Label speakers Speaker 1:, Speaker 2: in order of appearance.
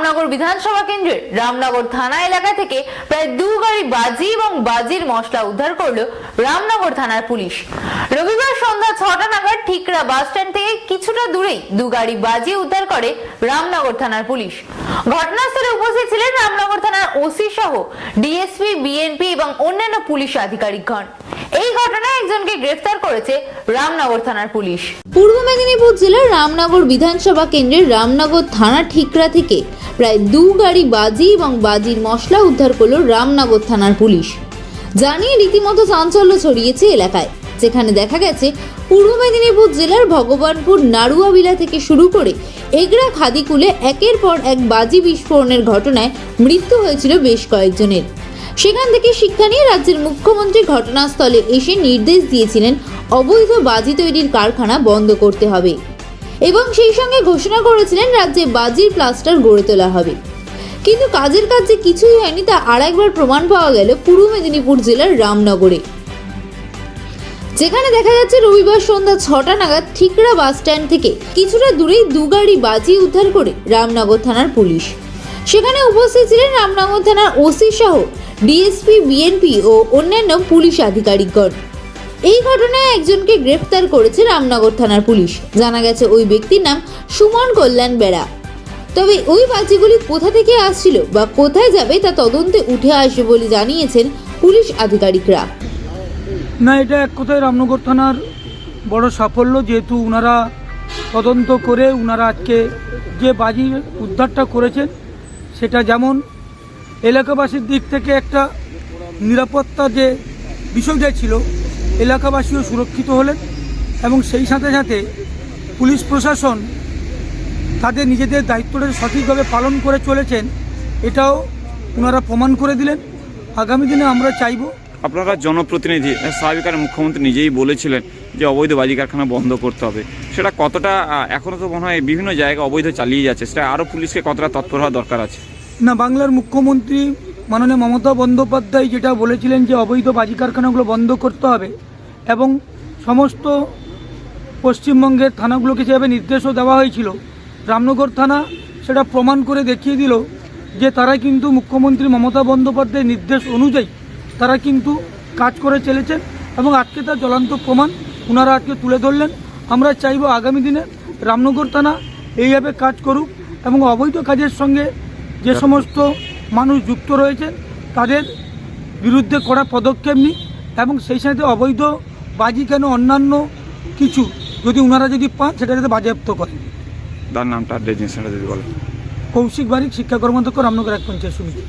Speaker 1: রামনগর বিধানসভা কেন্দ্রের রামনগর থানা এলাকা থেকে প্রায় 2 গাড়ি বাজি এবং বাজির মশলা উদ্ধার করল রামনগর থানার পুলিশ। রবিবার সন্ধ্যা 6টা নাগাদ ঠিকরা বাস স্ট্যান্ড থেকে কিছুটা দূরেই 2 গাড়ি বাজি উদ্ধার করে রামনগর থানার পুলিশ। ঘটনাস্থলে উপস্থিত ছিলেন রামনগর থানার ওসি সহ ডিএসপি, বিএনপি এবং অন্যান্য পুলিশ আধিকারিকগণ। এই ঘটনায় একজনকে গ্রেফতার করেছে রামনগর থানার পুলিশ।
Speaker 2: পূর্ব মেদিনীপুর জেলার রামনগর বিধানসভা কেন্দ্রের রামনগর থানা ঠিকরা থেকে প্রায় 2 গাড়ি বাজি এবং বাজির মশলা উদ্ধার করলো রামনগর থানার পুলিশ। জানিয়ে রীতিমতো চাঞ্চল্য ছড়িয়েছে এলাকায়, যেখানে দেখা গেছে পূর্ব মেদিনীপুর জেলার ভগবানপুর নাড়ুয়াবিলা থেকে শুরু করে এগরা খাদিকুলে একের পর এক বাজি বিস্ফোরণের ঘটনায় মৃত্যু হয়েছিল বেশ কয়েকজনের। সেখান থেকে শিক্ষা নিয়ে রাজ্যের মুখ্যমন্ত্রী ঘটনাস্থলে এসে নির্দেশ দিয়েছিলেন অবৈধ বাজি তৈরির কারখানা বন্ধ করতে হবে এবং সেই সঙ্গে ঘোষণা করেছিলেন রাজ্যে বাজির ক্লাস্টার গড়ে তোলা হবে। কিন্তু কাজের কাজ যে কিছুই হয়নি তা আরেকবার প্রমাণ পাওয়া গেল পূর্ব মেদিনীপুর জেলার রামনগরে, যেখানে দেখা যাচ্ছে রবিবার সন্ধ্যা 6টা নাগাদ ঠিকরা বাস স্ট্যান্ড থেকে কিছুটা দূরেই 2 গাড়ি বাজি উদ্ধার করে রামনগর থানার পুলিশ। সেখানে উপস্থিত ছিলেন রামনগর থানার ওসি সহ ডিএসপি, বিএনপি ও অন্যান্য পুলিশ আধিকারিকগণ। এই ঘটনায় একজনকে গ্রেফতার করেছে রামনগর থানার পুলিশ। জানা গেছে ওই ব্যক্তির নাম সুমন কল্যাণ বেড়া। তবে ওই বাজিগুলি কোথা থেকে আসছিল বা কোথায় যাবে তা তদন্তে উঠে আসবে বলে জানিয়েছেন পুলিশ আধিকারিকরা।
Speaker 3: না, এটা এক কথায় রামনগর থানার বড় সাফল্য, যেহেতু ওনারা তদন্ত করে ওনারা আজকে যে বাজির উদ্ধারটা করেছেন সেটা যেমন এলাকাবাসীর দিক থেকে একটা নিরাপত্তা যে বিষয়টা ছিল, এলাকাবাসীও সুরক্ষিত হলেন এবং সেই সাথে সাথে পুলিশ প্রশাসন তাদের নিজেদের দায়িত্বটা সঠিকভাবে পালন করে চলেছেন, এটাও ওনারা প্রমাণ করে দিলেন। আগামী দিনে আমরা চাইব,
Speaker 4: আপনারা জনপ্রতিনিধি, স্বাভাবিক মুখ্যমন্ত্রী নিজেই বলেছিলেন যে অবৈধ বাজি কারখানা বন্ধ করতে হবে, সেটা কতটা এখনও তো মনে হয় বিভিন্ন জায়গায় অবৈধ চালিয়ে যাচ্ছে, সেটা আরও পুলিশকে কতটা তৎপর হওয়া দরকার আছে?
Speaker 3: না, বাংলার মুখ্যমন্ত্রী মাননীয় মমতা বন্দ্যোপাধ্যায় যেটা বলেছিলেন যে অবৈধ বাজি কারখানাগুলো বন্ধ করতে হবে এবং সমস্ত পশ্চিমবঙ্গের থানাগুলোকে যেভাবে নির্দেশও দেওয়া হয়েছিল, রামনগর থানা সেটা প্রমাণ করে দেখিয়ে দিল যে তারা কিন্তু মুখ্যমন্ত্রী মমতা বন্দ্যোপাধ্যায়ের নির্দেশ অনুযায়ী তারা কিন্তু কাজ করে চলেছেন এবং আজকে তার জ্বলন্ত প্রমাণ ওনারা আজকে তুলে ধরলেন। আমরা চাইব আগামী দিনে রামনগর থানা এইভাবে কাজ করুক এবং অবৈধ কাজের সঙ্গে যে সমস্ত মানুষ যুক্ত রয়েছে তাদের বিরুদ্ধে কড়া পদক্ষেপ নিই এবং সেই সাথে অবৈধ বাজি কেন অন্যান্য কিছু যদি ওনারা যদি পান সেটা যাতে বাজেয়াপ্ত করেন।
Speaker 4: তার নামটা ডেজিনেশনটা যদি বলেন।
Speaker 3: কৌশিক বারিক, শিক্ষা কর্মদক্ষ, রামনগর 1 পঞ্চায়েত সমিতি।